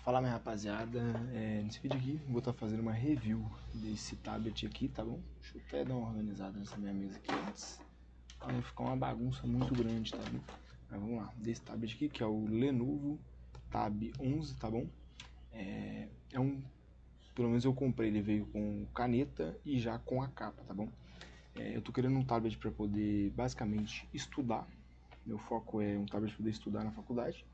Fala, minha rapaziada, nesse vídeo aqui vou estar fazendo uma review desse tablet aqui, tá bom? Deixa eu até dar uma organizada nessa minha mesa aqui antes, pra não ficar uma bagunça muito grande, tá bom? Mas vamos lá, desse tablet aqui, que é o Lenovo Tab 11, tá bom? Pelo menos eu comprei, ele veio com caneta e já com a capa, tá bom? Eu tô querendo um tablet para poder basicamente estudar, meu foco é um tablet para poder estudar na faculdade.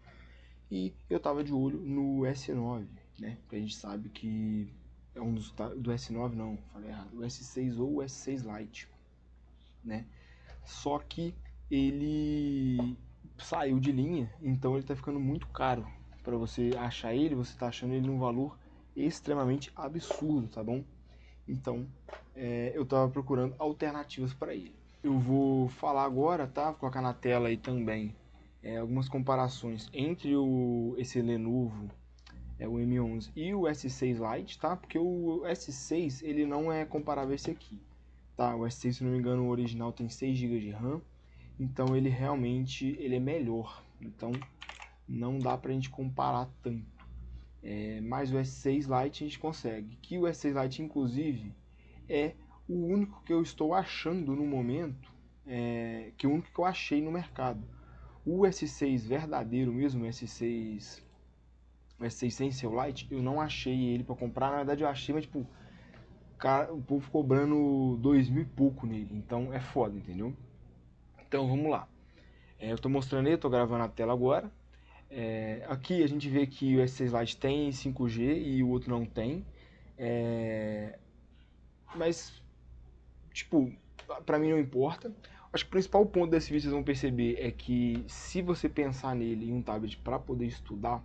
E eu tava de olho no S9, né? Que a gente sabe que é um dos... do S9 não, falei errado. O S6 ou o S6 Lite, né? Só que ele saiu de linha, então ele tá ficando muito caro. Para você achar ele, você tá achando ele num valor extremamente absurdo, tá bom? Então, eu tava procurando alternativas para ele. Eu vou falar agora, tá? Vou colocar na tela aí também algumas comparações entre esse Lenovo, o M11 e o S6 Lite, tá? Porque o S6 ele não é comparável a esse aqui, tá? O S6, se não me engano, o original tem 6 GB de RAM, então ele realmente ele é melhor. Então não dá pra gente comparar tanto. Mas o S6 Lite a gente consegue. Que o S6 Lite, inclusive, é o único que eu estou achando no momento, que é o único que eu achei no mercado. O S6 verdadeiro mesmo, o S6 sem ser o Lite, eu não achei ele para comprar. Na verdade eu achei, mas tipo, o povo cobrando 2.000 e pouco nele. Então é foda, entendeu? Então vamos lá. Eu tô mostrando ele, tô gravando a tela agora. Aqui a gente vê que o S6 Lite tem 5G e o outro não tem. Mas, tipo, pra mim não importa. Acho que o principal ponto desse vídeo vocês vão perceber é que se você pensar nele em um tablet para poder estudar,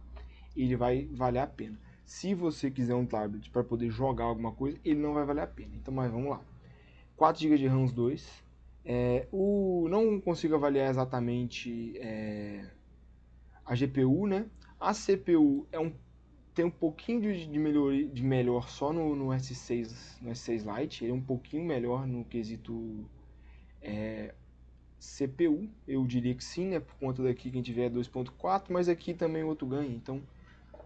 ele vai valer a pena. Se você quiser um tablet para poder jogar alguma coisa, ele não vai valer a pena. Então, mas vamos lá. 4 GB de RAM os dois. Não consigo avaliar exatamente a GPU, né? A CPU tem um pouquinho de melhor só no S6 Lite. Ele é um pouquinho melhor no quesito CPU, eu diria que sim, né? Por conta daqui que a gente vê é 2.4, mas aqui também o outro ganha, então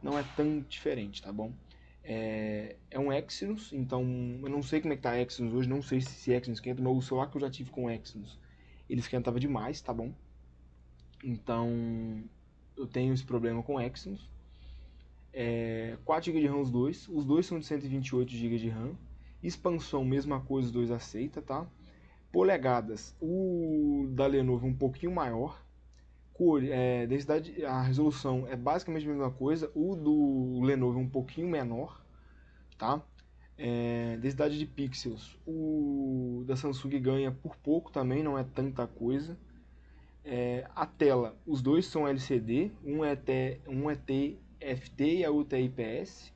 não é tão diferente, tá bom? É um Exynos, então eu não sei como é que tá Exynos hoje, não sei se Exynos esquenta, mas o celular que eu já tive com Exynos, ele esquentava demais, tá bom? Então eu tenho esse problema com Exynos. 4 GB de RAM os dois são de 128 GB de RAM. Expansão, mesma coisa, os dois aceita, tá? Polegadas, o da Lenovo é um pouquinho maior. Densidade, a resolução é basicamente a mesma coisa, o do Lenovo é um pouquinho menor, tá? Densidade de pixels, o da Samsung ganha por pouco também, não é tanta coisa. A tela, os dois são LCD, um é TFT e a outra é IPS.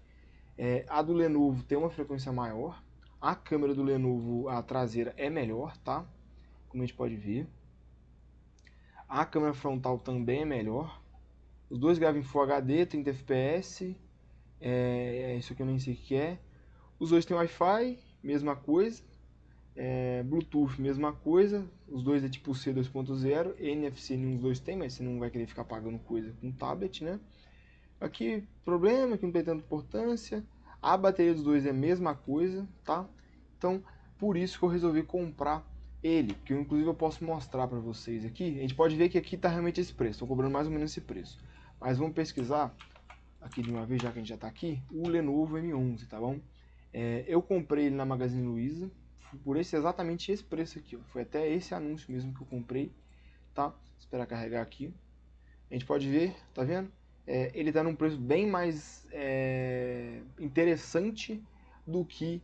A do Lenovo tem uma frequência maior. A câmera do Lenovo, a traseira, é melhor, tá? Como a gente pode ver. A câmera frontal também é melhor. Os dois gravam em Full HD, 30 fps. Isso aqui eu nem sei o que é. Os dois têm Wi-Fi, mesma coisa. Bluetooth, mesma coisa. Os dois é tipo C 2.0. NFC nenhum dos dois tem, mas você não vai querer ficar pagando coisa com tablet, né? Aqui, problema que não tem tanta importância. A bateria dos dois é a mesma coisa, tá? Então, por isso que eu resolvi comprar ele, que inclusive eu posso mostrar para vocês aqui. A gente pode ver que aqui tá realmente esse preço, estou cobrando mais ou menos esse preço. Mas vamos pesquisar aqui de uma vez, já que a gente já tá aqui, o Lenovo M11, tá bom? Eu comprei ele na Magazine Luiza, por exatamente esse preço aqui, ó. Foi até esse anúncio mesmo que eu comprei, tá? Esperar carregar aqui. A gente pode ver, tá vendo? Ele está num preço bem mais interessante do que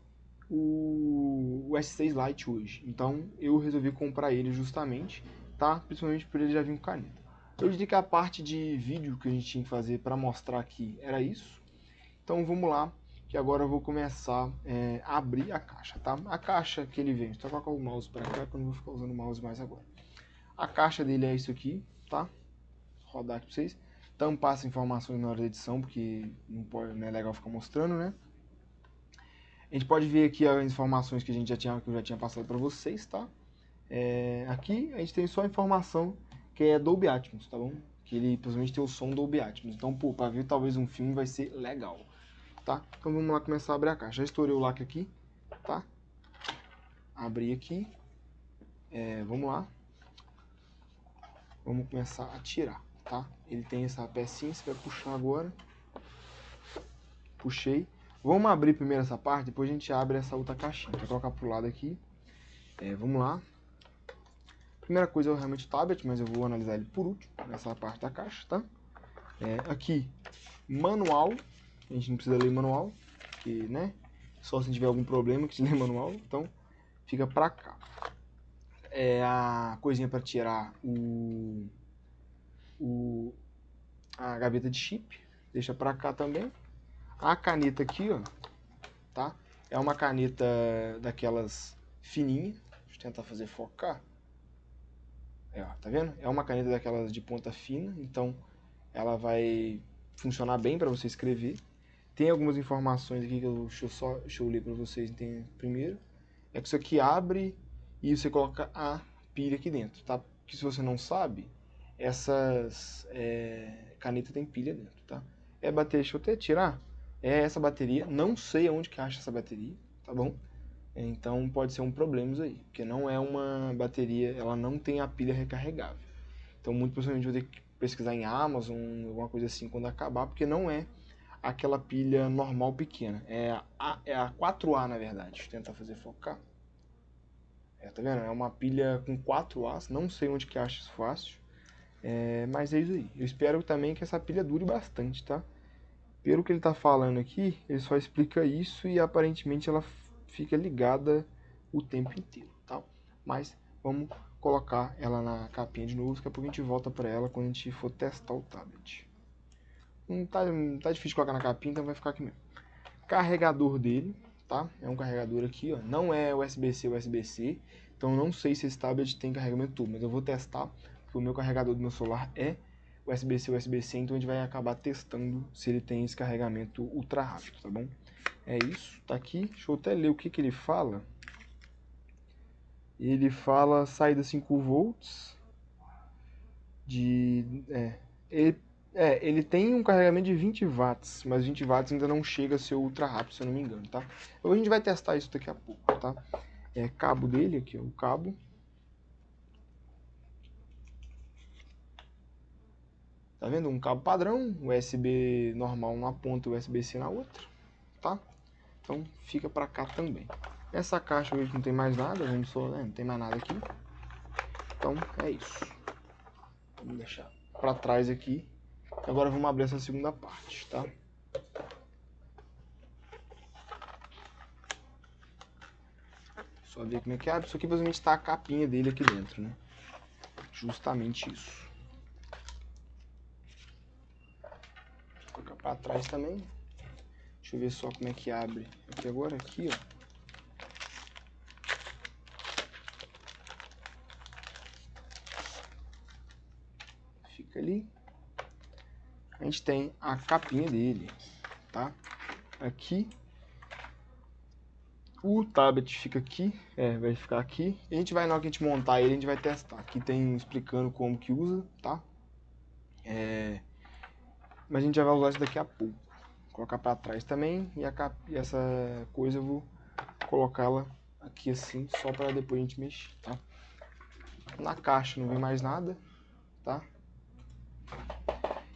o S6 Lite hoje. Então eu resolvi comprar ele justamente, tá? Principalmente por ele já vir com caneta. Eu diria que a parte de vídeo que a gente tinha que fazer para mostrar aqui era isso. Então vamos lá, que agora eu vou começar a abrir a caixa, tá? A caixa que ele vem, deixa eu colocar o mouse para cá, que eu não vou ficar usando o mouse mais agora. A caixa dele é isso aqui, tá? Vou rodar aqui para vocês. Tampar as informações na hora da edição, porque não é legal ficar mostrando, né? A gente pode ver aqui as informações que eu já tinha passado para vocês, tá? Aqui a gente tem só a informação que é Dolby Atmos, tá bom? que ele possivelmente tem o som do Dolby Atmos. Então, pô, pra ver talvez um filme vai ser legal, tá? Então vamos lá começar a abrir a caixa. Já estourei o lacre aqui, tá? Abri aqui. Vamos lá. Vamos começar a tirar, tá? Ele tem essa pecinha, você vai puxar agora. Puxei. Vamos abrir primeiro essa parte, depois a gente abre essa outra caixinha. Vou colocar pro lado aqui. Vamos lá. Primeira coisa é realmente o tablet, mas eu vou analisar ele por último, nessa parte da caixa, tá? Aqui, manual. A gente não precisa ler manual, porque, né? Só se tiver algum problema que se lê manual, então fica pra cá. A coisinha para tirar a gaveta de chip, deixa pra cá também. A caneta aqui, ó, tá? É uma caneta daquelas fininhas. Deixa eu tentar fazer focar. Ó, tá vendo? É uma caneta daquelas de ponta fina, então ela vai funcionar bem para você escrever. Tem algumas informações aqui que deixa eu ler para vocês entenderem primeiro. É que isso aqui abre e você coloca a pilha aqui dentro, tá? Porque se você não sabe, essas canetas tem pilha dentro, tá? Bateria, deixa eu até tirar. Essa bateria, não sei aonde que acha essa bateria, tá bom? Então pode ser um problema aí, porque não é uma bateria, ela não tem a pilha recarregável. Então muito possivelmente vou ter que pesquisar em Amazon, alguma coisa assim quando acabar, porque não é aquela pilha normal pequena. É a 4A na verdade. Deixa eu tentar fazer focar. Tá vendo? É uma pilha com 4As, não sei onde que acha isso fácil. Mas é isso aí. Eu espero também que essa pilha dure bastante, tá? Pelo que ele tá falando aqui, ele só explica isso e aparentemente ela fica ligada o tempo inteiro, tá? Mas vamos colocar ela na capinha de novo, daqui a pouco a gente volta para ela quando a gente for testar o tablet. Não tá difícil de colocar na capinha, então vai ficar aqui mesmo. Carregador dele, tá? É um carregador aqui, ó. Não é USB-C, USB-C. Então não sei se esse tablet tem carregamento tubo, mas eu vou testar, porque o meu carregador do meu celular é USB-C, USB-C, então a gente vai acabar testando se ele tem esse carregamento ultra rápido, tá bom? É isso, tá aqui. Deixa eu até ler o que ele fala. Ele fala saída 5 volts de... ele tem um carregamento de 20 watts, mas 20 watts ainda não chega a ser ultra rápido, se eu não me engano, tá? Então a gente vai testar isso daqui a pouco, tá? Cabo dele, aqui ó, o cabo. Tá vendo? Um cabo padrão, USB normal numa ponta e USB-C na outra, tá? Então fica pra cá também. Essa caixa hoje não tem mais nada, vamos só, não tem mais nada aqui. Então é isso. Vamos deixar pra trás aqui. Agora vamos abrir essa segunda parte, tá? Só ver como é que abre. Isso aqui basicamente está a capinha dele aqui dentro, né? Justamente isso. Vou colocar pra trás também. Deixa eu ver só como é que abre. Aqui agora, aqui, ó. Fica ali. A gente tem a capinha dele, tá? Aqui. O tablet fica aqui, vai ficar aqui. E a gente vai, na hora que a gente montar ele, a gente vai testar. Aqui tem explicando como que usa, tá? Mas a gente já vai usar isso daqui a pouco. Vou colocar pra trás também. E essa coisa eu vou colocá-la aqui assim, só para depois a gente mexer, tá? Na caixa não vem mais nada, tá?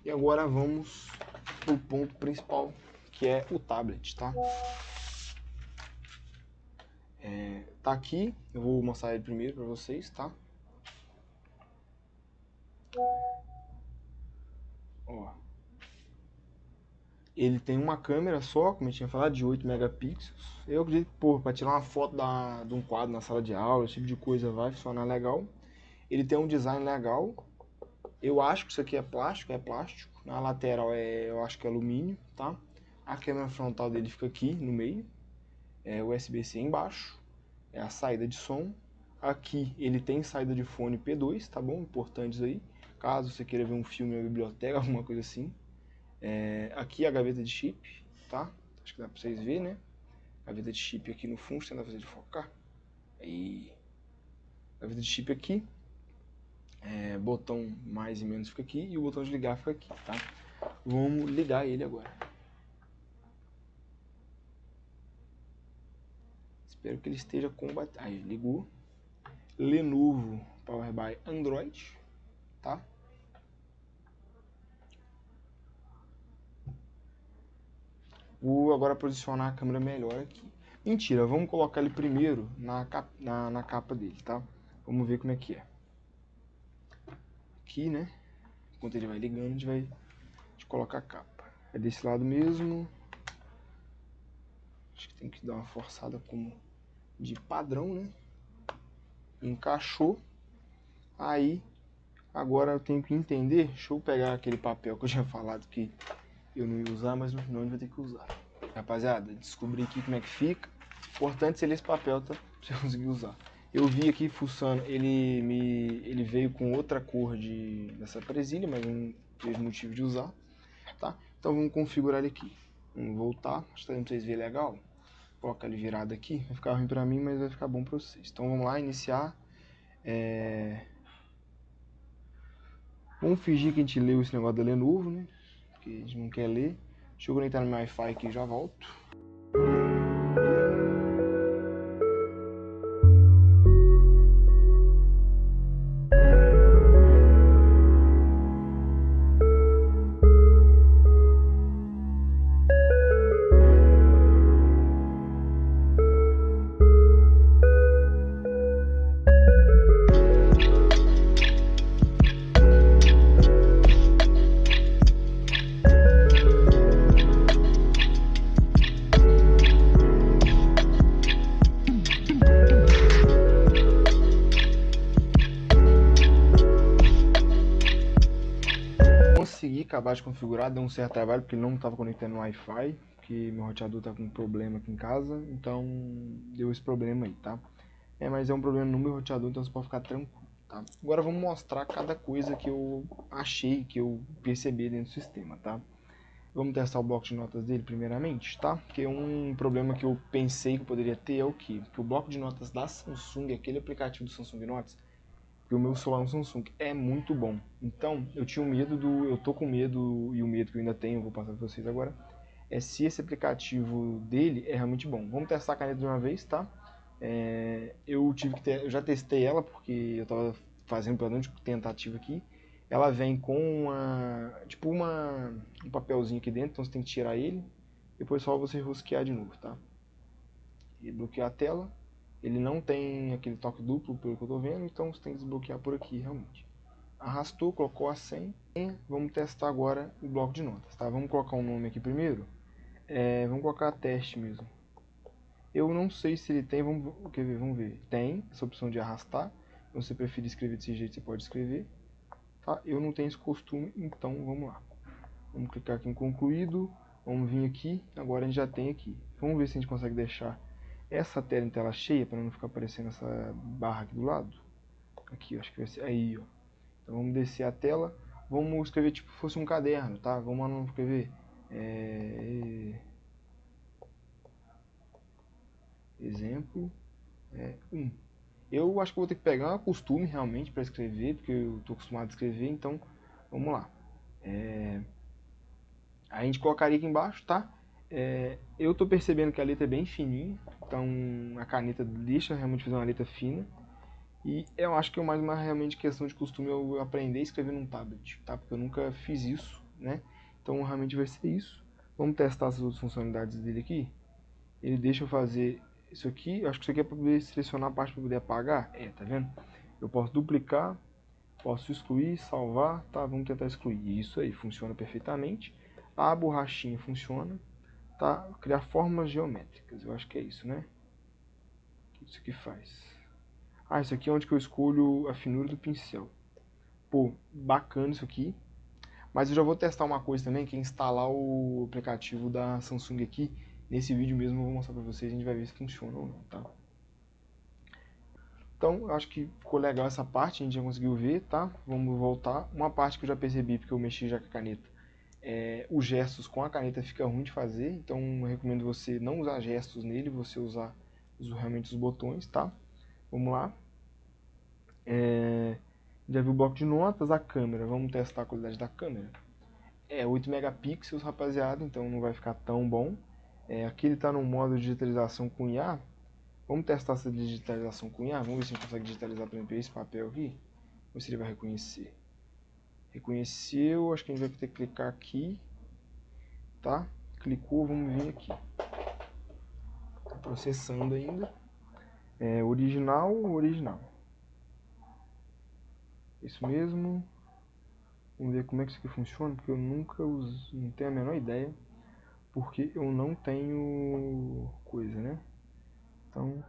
E agora vamos pro ponto principal, que é o tablet, tá? Tá aqui, eu vou mostrar ele primeiro para vocês, tá? Ó. Ele tem uma câmera só, como eu tinha falado, de 8 megapixels. Eu acredito que, pô, para tirar uma foto de um quadro na sala de aula, esse tipo de coisa vai funcionar legal. Ele tem um design legal. Eu acho que isso aqui é plástico, Na lateral eu acho que é alumínio, tá? A câmera frontal dele fica aqui no meio. USB-C embaixo. É a saída de som. Aqui ele tem saída de fone P2, tá bom? Importantes aí. Caso você queira ver um filme na biblioteca, alguma coisa assim. Aqui a gaveta de chip, tá? Acho que dá pra vocês verem, né? Gaveta de chip aqui no fundo, tenta fazer de focar. Aí. Gaveta de chip aqui. botão mais e menos fica aqui e o botão de ligar fica aqui, tá? Vamos ligar ele agora. Espero que ele esteja combatendo. Aí, ligou. Lenovo Power by Android, tá? Vou agora posicionar a câmera melhor aqui. Mentira, vamos colocar ele primeiro na capa dele, tá? Vamos ver como é que é. Aqui, né? Enquanto ele vai ligando, a gente vai colocar a capa. É desse lado mesmo. Acho que tem que dar uma forçada como de padrão, né? Encaixou. Aí, agora eu tenho que entender. Deixa eu pegar aquele papel que eu tinha falado que eu não ia usar, mas no final a gente vai ter que usar. Rapaziada, descobri aqui como é que fica. Importante ser esse papel, tá? Pra você conseguir usar. Eu vi aqui fuçando, ele veio com outra cor dessa presilha, mas não teve motivo de usar, tá? Então vamos configurar ele aqui. Vamos voltar, acho que tá dando pra vocês verem legal. Vou colocar ele virado aqui, vai ficar ruim pra mim, mas vai ficar bom pra vocês. Então vamos lá, iniciar. Vamos fingir que a gente leu esse negócio da Lenovo, né? Porque a gente não quer ler. Deixa eu conectar no meu Wi-Fi aqui e já volto. Consegui acabar de configurar, deu um certo trabalho porque ele não estava conectando no Wi-Fi, porque meu roteador tá com um problema aqui em casa, então deu esse problema aí, tá? Mas é um problema no meu roteador, então você pode ficar tranquilo, tá? Agora vamos mostrar cada coisa que eu achei, que eu percebi dentro do sistema, tá? Vamos testar o bloco de notas dele primeiramente, tá? Porque um problema que eu pensei que eu poderia ter é o quê? Que o bloco de notas da Samsung, aquele aplicativo do Samsung Notes, porque o meu celular é um Samsung, é muito bom. Então, eu tinha medo eu tô com medo, e o medo que eu ainda tenho, eu vou passar para vocês agora, é se esse aplicativo dele é realmente bom. Vamos testar a caneta de uma vez, tá? Eu já testei ela, porque eu estava fazendo pela tentativa aqui. Ela vem com um papelzinho aqui dentro, então você tem que tirar ele, depois só você rosquear de novo, tá? E bloquear a tela. Ele não tem aquele toque duplo, pelo que eu tô vendo, então você tem que desbloquear por aqui, realmente. Arrastou, colocou a senha. Vamos testar agora o bloco de notas, tá? Vamos colocar um nome aqui primeiro. Vamos colocar teste mesmo. Eu não sei se ele tem, vamos ver. Tem essa opção de arrastar. Se você preferir escrever desse jeito, você pode escrever. Tá? Eu não tenho esse costume, então vamos lá. Vamos clicar aqui em concluído. Vamos vir aqui, agora a gente já tem aqui. Vamos ver se a gente consegue deixar essa tela em tela cheia, para não ficar aparecendo essa barra aqui do lado. Aqui, acho que vai ser aí, ó. Então vamos descer a tela. Vamos escrever tipo se fosse um caderno, tá? Vamos lá escrever. Exemplo 1. Eu acho que vou ter que pegar um costume realmente para escrever, porque eu estou acostumado a escrever, então vamos lá. A gente colocaria aqui embaixo, tá? Eu estou percebendo que a letra é bem fininha, então a caneta deixa realmente fazer uma letra fina. E eu acho que é mais uma realmente questão de costume eu aprender a escrever num tablet, tá? Porque eu nunca fiz isso, né? Então realmente vai ser isso. Vamos testar as outras funcionalidades dele aqui. Ele deixa eu fazer isso aqui. Eu acho que isso aqui é para poder selecionar a parte para poder apagar. Tá vendo? Eu posso duplicar, posso excluir, salvar, tá? Vamos tentar excluir. Isso aí, funciona perfeitamente. A borrachinha funciona, tá? Criar formas geométricas, eu acho que é isso, né? O que isso aqui faz? Isso aqui é onde que eu escolho a finura do pincel. Pô, bacana isso aqui. Mas eu já vou testar uma coisa também, que é instalar o aplicativo da Samsung aqui. Nesse vídeo mesmo eu vou mostrar pra vocês, a gente vai ver se funciona ou não, tá? Então, eu acho que ficou legal essa parte, a gente já conseguiu ver, tá? Vamos voltar. Uma parte que eu já percebi, porque eu mexi já com a caneta, os gestos com a caneta fica ruim de fazer, então eu recomendo você não usar gestos nele, você usar realmente os botões, tá? Vamos lá. Já viu o bloco de notas, a câmera. Vamos testar a qualidade da câmera. É 8 megapixels, rapaziada, então não vai ficar tão bom. Aqui ele está no modo digitalização com IA. Vamos testar essa digitalização com IA. Vamos ver se a gente consegue digitalizar, por exemplo, esse papel aqui. Vamos ver se ele vai reconhecer. Reconheceu, acho que a gente vai ter que clicar aqui. Tá? Clicou, vamos vir aqui. Tá processando ainda. Original. Isso mesmo. Vamos ver como é que isso aqui funciona, porque eu nunca uso, não tenho a menor ideia. Porque eu não tenho coisa, né? Então,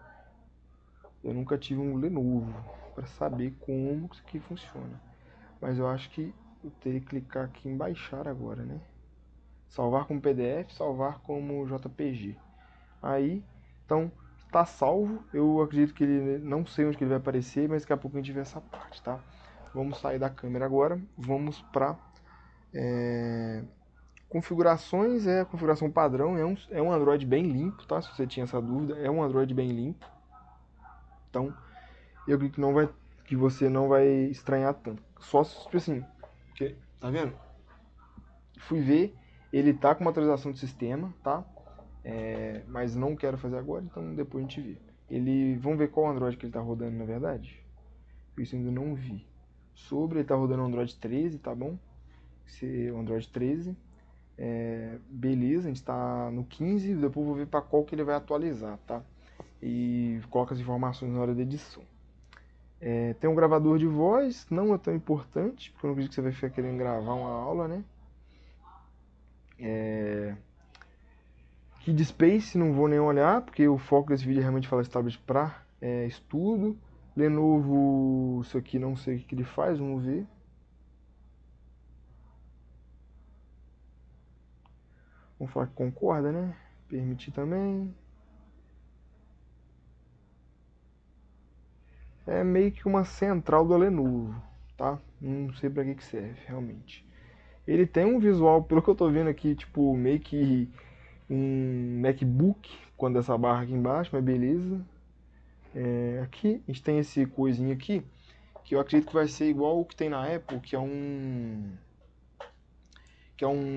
eu nunca tive um Lenovo para saber como isso aqui funciona. Mas eu acho que eu teria que clicar aqui em baixar agora, né? Salvar como PDF, salvar como JPG. Aí, então, está salvo. Eu acredito que ele, não sei onde que ele vai aparecer, mas daqui a pouco a gente vê essa parte, tá? Vamos sair da câmera agora. Vamos para configurações. É a configuração padrão. É um Android bem limpo, tá? Se você tinha essa dúvida, é um Android bem limpo. Então, eu acredito que que você não vai estranhar tanto. Só se, tipo assim, porque, tá vendo? Fui ver, ele tá com uma atualização de sistema, tá? Mas não quero fazer agora, então depois a gente vê. Vamos ver qual Android que ele tá rodando, na verdade. Isso eu ainda não vi. Ele tá rodando o Android 13, tá bom? O Android 13. Beleza, a gente tá no 15, depois eu vou ver para qual que ele vai atualizar, tá? E coloca as informações na hora da edição. Tem um gravador de voz, não é tão importante, porque eu não acredito que você vai ficar querendo gravar uma aula, né? Kid Space, não vou nem olhar, porque o foco desse vídeo é realmente falar de tablet para estudo. Lenovo, isso aqui não sei o que ele faz, vamos ver. Vamos falar que concorda, né? Permitir também. É meio que uma central do Lenovo, tá? Não sei para que serve, realmente. Ele tem um visual, pelo que eu tô vendo aqui, tipo, meio que um MacBook, quando essa barra aqui embaixo, mas beleza. Aqui a gente tem esse coisinho aqui, que eu acredito que vai ser igual o que tem na Apple, que é um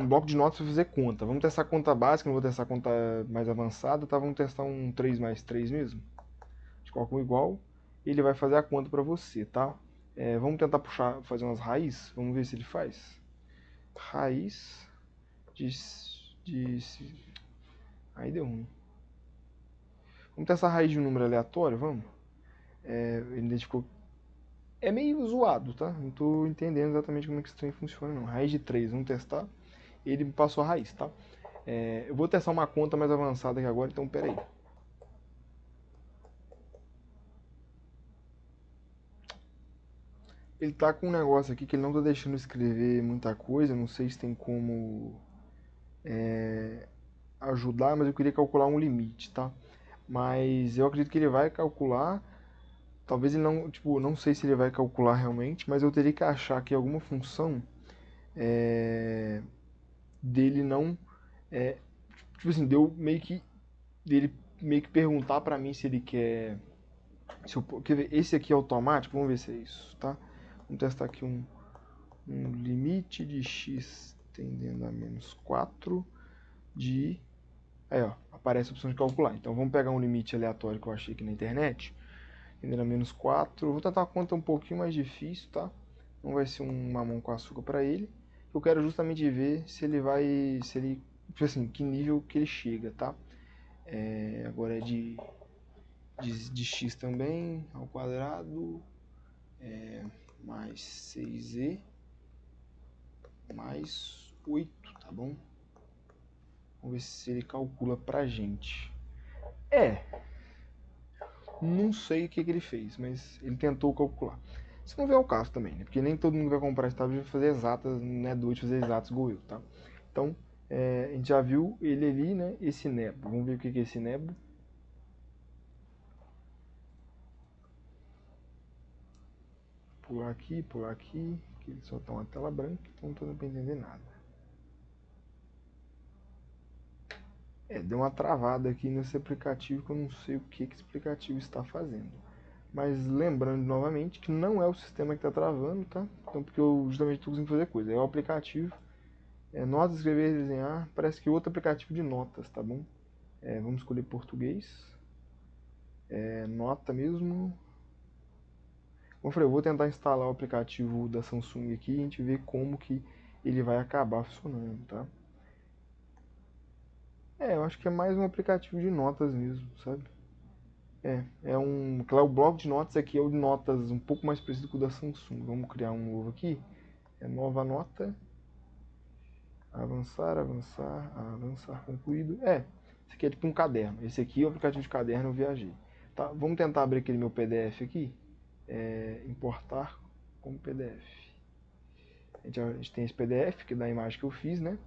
bloco de notas para fazer conta. Vamos testar a conta básica, não vou testar a conta mais avançada, tá? Vamos testar um 3 mais 3 mesmo. A gente coloca um igual, ele vai fazer a conta para você, tá? Vamos tentar fazer umas raízes, vamos ver se ele faz. Raiz de, de aí deu ruim. Vamos testar a raiz de um número aleatório, vamos? Ele identificou. É meio zoado, tá? Não tô entendendo exatamente como é que esse trem funciona, não. Raiz de 3, vamos testar. Ele me passou a raiz, tá? Eu vou testar uma conta mais avançada aqui agora, então pera aí. Ele tá com um negócio aqui que ele não tá deixando escrever muita coisa, não sei se tem como ajudar, mas eu queria calcular um limite, tá? Mas eu acredito que ele vai calcular. Talvez ele não, tipo, não sei se ele vai calcular realmente, mas eu teria que achar aqui alguma função dele não, é, tipo assim, dele meio que perguntar pra mim se ele quer, quer ver, esse aqui é automático, vamos ver se é isso, tá? Vamos testar aqui um limite de x tendendo a -4 de, aí ó, aparece a opção de calcular. Então vamos pegar um limite aleatório que eu achei aqui na internet, tendendo a -4, vou tentar uma conta um pouquinho mais difícil, tá? Não vai ser um mamão com açúcar para ele. Eu quero justamente ver se ele vai, tipo assim, que nível que ele chega, tá? Agora é de x também, ao quadrado, mais 6e, mais 8, tá bom? Vamos ver se ele calcula pra gente. Não sei o que ele fez, mas ele tentou calcular. Isso não vem ao caso também, né? Porque nem todo mundo vai comprar esse tablet e vai fazer exatas, né? Doido fazer exatas igual eu, tá? Então, a gente já viu ele ali, né? Esse nebo. Vamos ver o que é esse nebo. Pular aqui, que ele só tá uma tela branca, então não tô dando pra entender nada. Deu uma travada aqui nesse aplicativo que eu não sei o que esse aplicativo está fazendo. Mas lembrando novamente que não é o sistema que está travando, tá? Então, porque eu justamente estou conseguindo fazer coisa. É o aplicativo. Notas, escrever, desenhar. Parece que outro aplicativo de notas, tá bom? Vamos escolher português. Nota mesmo. Como eu falei, eu vou tentar instalar o aplicativo da Samsung aqui e a gente vê como que ele vai acabar funcionando, tá? Eu acho que é mais um aplicativo de notas mesmo, sabe? Claro, o bloco de notas aqui é o de notas um pouco mais parecido com o da Samsung. Vamos criar um novo aqui. Nova nota. Avançar, avançar, avançar, concluído. Esse aqui é tipo um caderno. Esse aqui é o aplicativo de caderno, eu viajei. Tá, vamos tentar abrir aquele meu PDF aqui. Importar como PDF. A gente tem esse PDF, que é da imagem que eu fiz, né?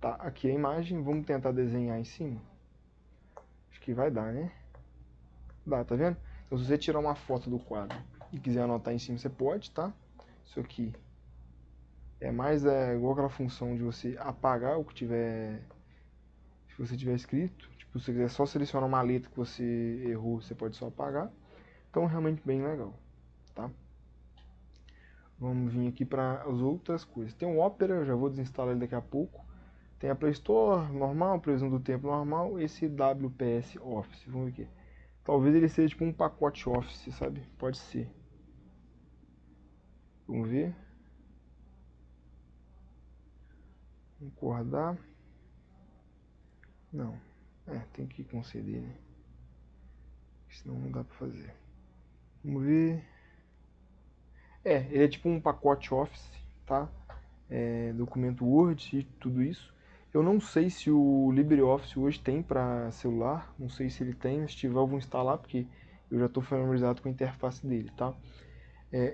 Tá, aqui a imagem. Vamos tentar desenhar em cima. Acho que vai dar, né? Dá, tá vendo? Então, se você tirar uma foto do quadro e quiser anotar em cima, você pode, tá? Isso aqui igual aquela função de você apagar o que tiver, se você tiver escrito. Tipo, se você quiser só selecionar uma letra que você errou, você pode só apagar. Então, realmente bem legal, tá? Vamos vir aqui para as outras coisas. Tem o Opera, eu já vou desinstalar ele daqui a pouco. Tem a Play Store normal, previsão do tempo normal, esse WPS Office, vamos ver aqui. Talvez ele seja tipo um pacote Office, sabe? Pode ser. Vamos ver. Concordar. Não. Tem que conceder, né? Senão não dá pra fazer. Vamos ver. Ele é tipo um pacote Office, tá? Documento Word e tudo isso. Eu não sei se o LibreOffice hoje tem para celular. Não sei se ele tem. Se tiver, eu vou instalar, porque eu já estou familiarizado com a interface dele, tá?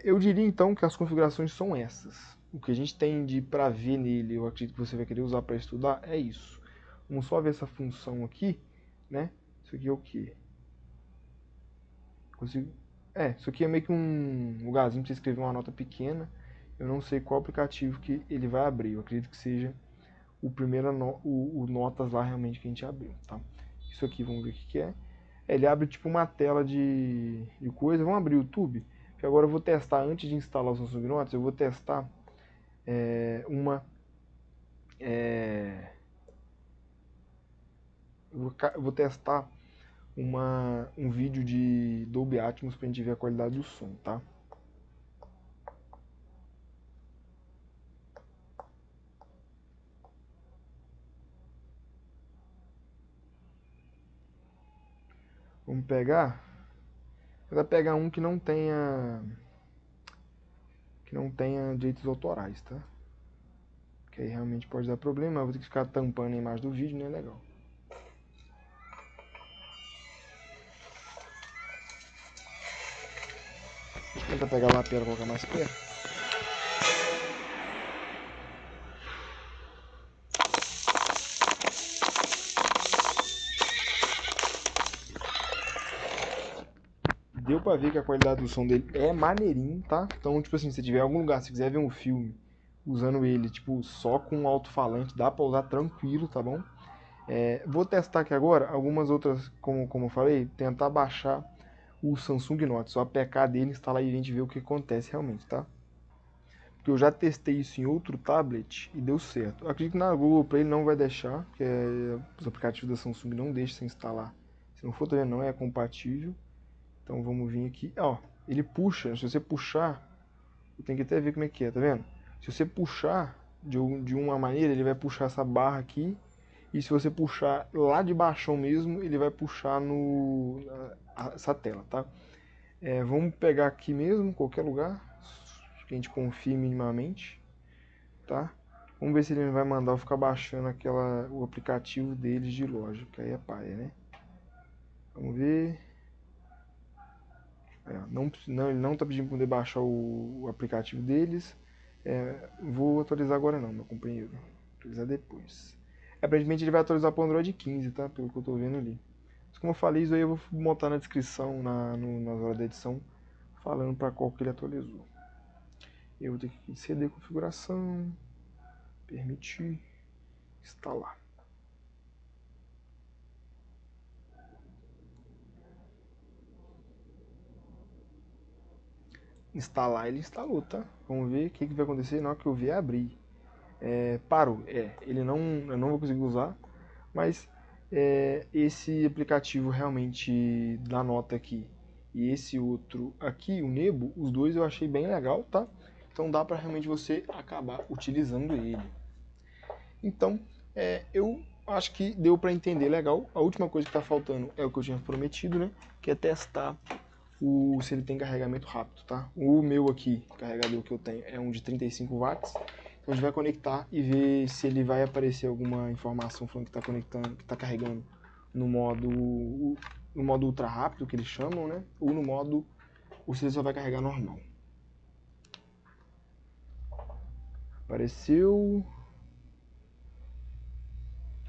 Eu diria então que as configurações são essas. O que a gente tem de para ver nele, eu acredito que você vai querer usar para estudar, é isso. Vamos só ver essa função aqui, né? Isso aqui é o que? Consigo... Isso aqui é meio que um lugarzinho para você escrever uma nota pequena. Eu não sei qual aplicativo que ele vai abrir. Eu acredito que seja o primeiro o Notas lá realmente que a gente abriu, tá? Isso aqui, vamos ver o que é. Ele abre tipo uma tela de coisa. Vamos abrir o YouTube? Que agora eu vou testar, antes de instalar o Samsung Notas, eu vou testar uma... eu vou testar um vídeo de Dolby Atmos pra gente ver a qualidade do som, tá? Vamos pegar... Vai pegar um que não tenha direitos autorais, tá? Que aí realmente pode dar problema, eu vou ter que ficar tampando a imagem do vídeo, não é legal. Deixa eu tentar pegar a lapela e colocar mais perto. Deu pra ver que a qualidade do som dele é maneirinho, tá? Então, tipo assim, se tiver em algum lugar, se quiser ver um filme usando ele, tipo, só com um alto-falante, dá pra usar tranquilo, tá bom? Vou testar aqui agora algumas outras, como eu falei, tentar baixar o Samsung Note, o APK dele, instalar e a gente ver o que acontece realmente, tá? Porque eu já testei isso em outro tablet e deu certo. Eu acredito que na Google Play ele não vai deixar, porque os aplicativos da Samsung não deixam você instalar. Se não for, também não é compatível. Então vamos vir aqui, ó, ele puxa, se você puxar, tem que até ver como é que é, tá vendo? Se você puxar de uma maneira, ele vai puxar essa barra aqui, e se você puxar lá de baixo mesmo, ele vai puxar essa tela, tá? Vamos pegar aqui mesmo, qualquer lugar, que a gente confie minimamente, tá? Vamos ver se ele vai mandar eu ficar baixando o aplicativo deles de loja, que aí é paia, né? Vamos ver. Ele não está pedindo para poder baixar o aplicativo deles. Vou atualizar agora não, meu companheiro. Vou atualizar depois. Aparentemente ele vai atualizar para o Android 15, tá? Pelo que eu estou vendo ali. Mas como eu falei, isso aí eu vou montar na descrição, nas horas da edição, falando para qual que ele atualizou. Eu vou ter que ceder configuração, permitir, instalar. instalar, ele instalou, tá? Vamos ver o que vai acontecer na hora que eu vier abrir. Parou, ele não, eu não vou conseguir usar, mas esse aplicativo realmente dá nota aqui e esse outro aqui, o Nebo, os dois eu achei bem legal, tá? Então dá para realmente você acabar utilizando ele. Então, eu acho que deu para entender legal. A última coisa que está faltando é o que eu tinha prometido, né? Que é testar se ele tem carregamento rápido, tá? O meu aqui, o carregador que eu tenho, é um de 35 watts. Então a gente vai conectar e ver se ele vai aparecer alguma informação falando que está conectando, que está carregando no modo ultra rápido, que eles chamam, né? Ou se ele só vai carregar normal. Apareceu.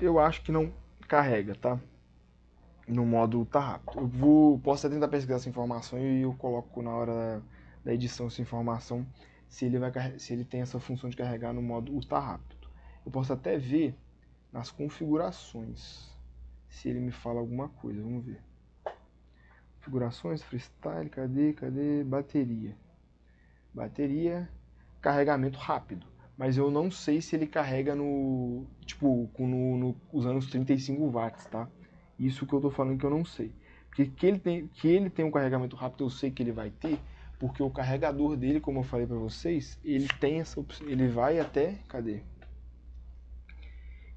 Eu acho que não carrega, tá? No modo ultra rápido. Posso até tentar pesquisar essa informação e eu coloco na hora da edição essa informação se ele tem essa função de carregar no modo ultra rápido. Eu posso até ver nas configurações se ele me fala alguma coisa. Vamos ver. Configurações, freestyle, cadê? Bateria. Bateria, carregamento rápido. Mas eu não sei se ele carrega usando os 35 watts, tá? Isso que eu tô falando que eu não sei. Porque que ele tem um carregamento rápido, eu sei que ele vai ter, porque o carregador dele, como eu falei para vocês, ele tem essa opção, ele vai até, cadê?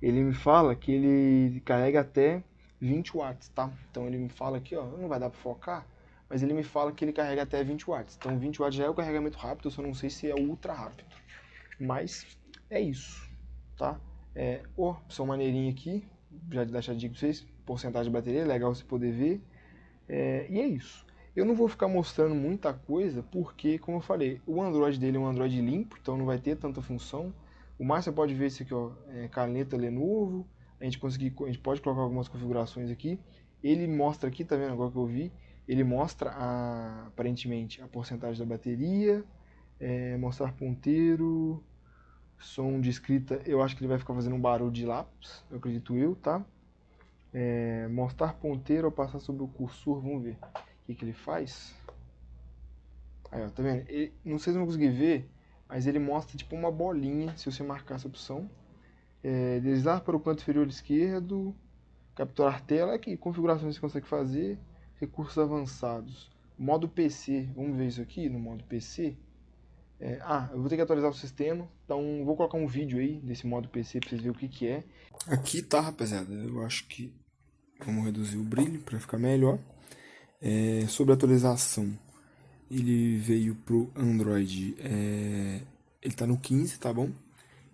Ele me fala que ele carrega até 20 watts, tá? Então ele me fala aqui, ó, não vai dar para focar, mas ele me fala que ele carrega até 20 watts. Então 20 watts já é o carregamento rápido, eu só não sei se é o ultra rápido. Mas é isso, tá? Opção maneirinha aqui, já deixar a dica para vocês, porcentagem de bateria, legal você poder ver. E é isso. Eu não vou ficar mostrando muita coisa, porque, como eu falei, o Android dele é um Android limpo, então não vai ter tanta função. O mais você pode ver isso aqui, ó, caneta Lenovo. A gente pode colocar algumas configurações aqui. Ele mostra aqui, tá vendo agora que eu vi? Ele mostra aparentemente a porcentagem da bateria, mostrar ponteiro, som de escrita. Eu acho que ele vai ficar fazendo um barulho de lápis, eu acredito eu, tá? Mostrar ponteiro ou passar sobre o cursor, vamos ver o que ele faz. Aí, ó, tá vendo? Não sei se vão conseguir ver, mas ele mostra tipo uma bolinha, se você marcar essa opção. Deslizar para o canto inferior esquerdo, capturar tela, aqui, configurações que você consegue fazer, recursos avançados. Modo PC, vamos ver isso aqui no modo PC. Eu vou ter que atualizar o sistema, então vou colocar um vídeo aí desse modo PC para vocês verem o que é. Aqui tá, rapaziada, eu acho que vamos reduzir o brilho para ficar melhor. Sobre a atualização, ele veio pro Android, ele tá no 15, tá bom?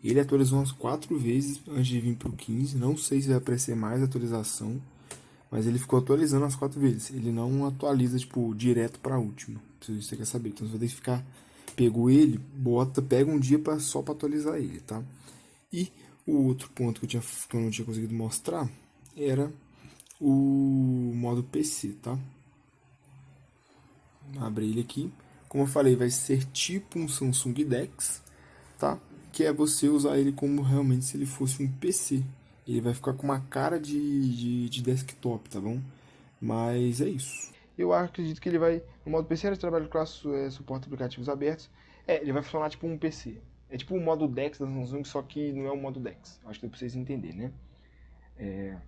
Ele atualizou umas 4 vezes antes de vir pro 15, não sei se vai aparecer mais atualização, mas ele ficou atualizando as 4 vezes. Ele não atualiza, tipo, direto pra última, se você quer saber. Então você vai ter que ficar, pegou ele, pega um dia só pra atualizar ele, tá? E o outro ponto que eu não tinha conseguido mostrar era o modo PC, tá? Abre ele aqui. Como eu falei, vai ser tipo um Samsung DeX, tá? Que é você usar ele como realmente se ele fosse um PC. Ele vai ficar com uma cara de desktop, tá bom? Mas é isso. Eu acredito que ele vai, no modo PC, ele trabalha com suporte aplicativos abertos. Ele vai funcionar tipo um PC. É tipo o modo DeX da Samsung, só que não é o modo DeX. Acho que dá pra vocês entenderem, né?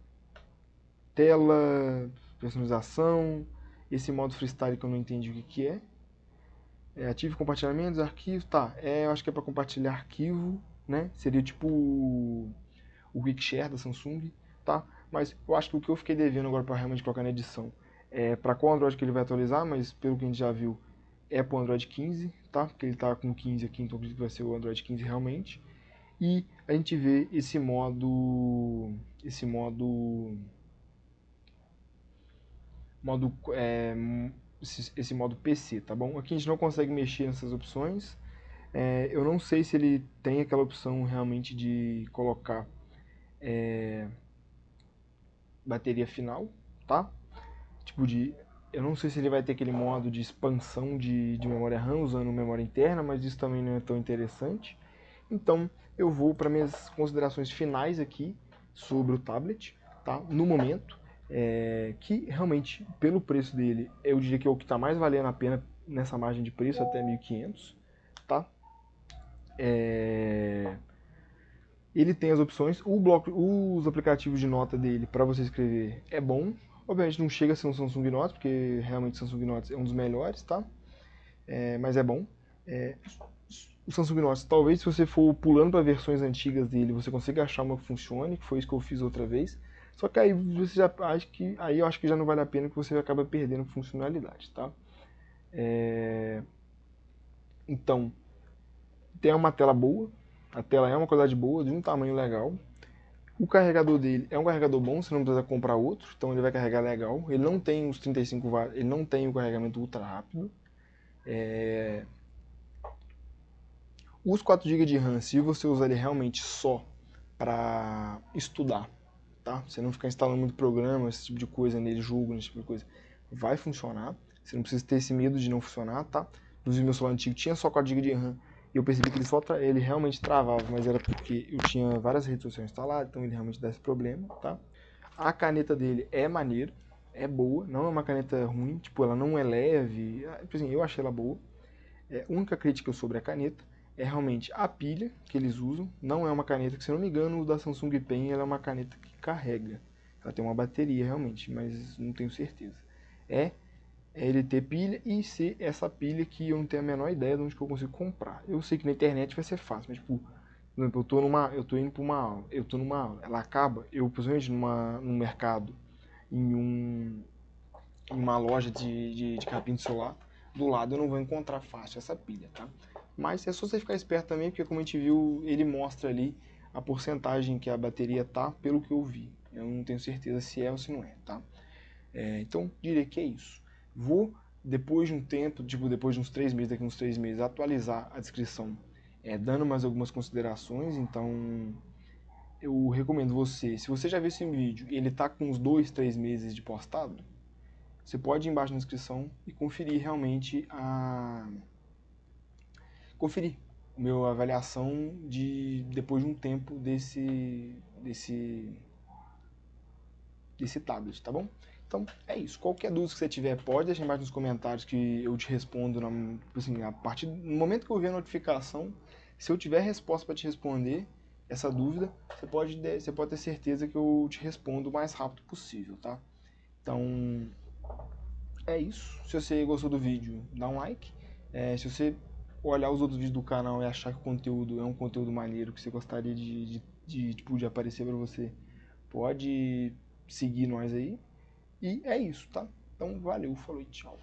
Tela, personalização, esse modo freestyle que eu não entendi o que é. Ative compartilhamentos, arquivos, tá. Eu acho que é para compartilhar arquivo, né? Seria tipo o Quick Share da Samsung, tá? Mas eu acho que o que eu fiquei devendo agora para realmente colocar na edição é para qual Android que ele vai atualizar, mas pelo que a gente já viu, é para o Android 15, tá? Porque ele tá com 15 aqui, então acredito que vai ser o Android 15 realmente. E a gente vê esse modo esse modo PC, tá bom? Aqui a gente não consegue mexer nessas opções. Eu não sei se ele tem aquela opção realmente de colocar bateria final, tá? Eu não sei se ele vai ter aquele modo de expansão de memória RAM usando memória interna, mas isso também não é tão interessante. Então eu vou para minhas considerações finais aqui sobre o tablet, tá? No momento, que realmente pelo preço dele eu diria que é o que está mais valendo a pena nessa margem de preço até 1.500, tá? Ele tem as opções, os aplicativos de nota dele para você escrever é bom. Obviamente não chega a ser um Samsung Notes, porque realmente o Samsung Notes é um dos melhores, tá? Mas é bom. É, o Samsung Notes, talvez se você for pulando para versões antigas dele, você consiga achar uma que funcione, que foi isso que eu fiz outra vez. Só que aí você já acha que aí eu acho que já não vale a pena, que você acaba perdendo funcionalidade, tá? Então, tem uma tela boa, a tela é uma qualidade boa, de um tamanho legal. O carregador dele é um carregador bom, você não precisa comprar outro, então ele vai carregar legal. Ele não tem os 35 watts, ele não tem o carregamento ultra rápido. Os 4 GB de RAM, se você usar ele realmente só para estudar, tá? Você não ficar instalando muito programa, esse tipo de coisa nele, jogo, esse tipo de coisa, vai funcionar. Você não precisa ter esse medo de não funcionar, tá? Inclusive meu celular antigo tinha só 4 GB de RAM e eu percebi que ele realmente travava, mas era porque eu tinha várias redes sociais instaladas, então ele realmente dá esse problema, tá? A caneta dele é maneira, é boa, não é uma caneta ruim, tipo, ela não é leve, assim, eu achei ela boa. A única crítica sobre a caneta é realmente a pilha que eles usam. Não é uma caneta que, se não me engano, o da Samsung Pen ela é uma caneta que carrega. Ela tem uma bateria realmente, mas não tenho certeza. É ele ter pilha e ser essa pilha que eu não tenho a menor ideia de onde que eu consigo comprar. Eu sei que na internet vai ser fácil, mas tipo, por exemplo, eu tô indo para uma aula, eu tô numa aula, ela acaba, eu principalmente num mercado, em uma loja de capinha de celular, do lado eu não vou encontrar fácil essa pilha, tá? Mas é só você ficar esperto também, porque como a gente viu, ele mostra ali a porcentagem que a bateria tá, pelo que eu vi. Eu não tenho certeza se é ou se não é, tá? Então, diria que é isso. Vou, depois de um tempo, tipo, depois de uns 3 meses, daqui uns 3 meses, atualizar a descrição, dando mais algumas considerações. Então, eu recomendo você, se você já viu esse vídeo e ele tá com uns 2, 3 meses de postado, você pode ir embaixo na descrição e conferir realmente conferir a minha avaliação de depois de um tempo desse tablet, tá bom? Então é isso. Qualquer dúvida que você tiver, pode deixar embaixo nos comentários que eu te respondo. Assim, a partir do momento que eu ver a notificação, se eu tiver resposta para te responder essa dúvida, você pode ter certeza que eu te respondo o mais rápido possível, tá? Então é isso. Se você gostou do vídeo, dá um like. Se você olhar os outros vídeos do canal e achar que o conteúdo é um conteúdo maneiro, que você gostaria de aparecer para você, pode seguir nós aí. E é isso, tá? Então valeu, falou e tchau.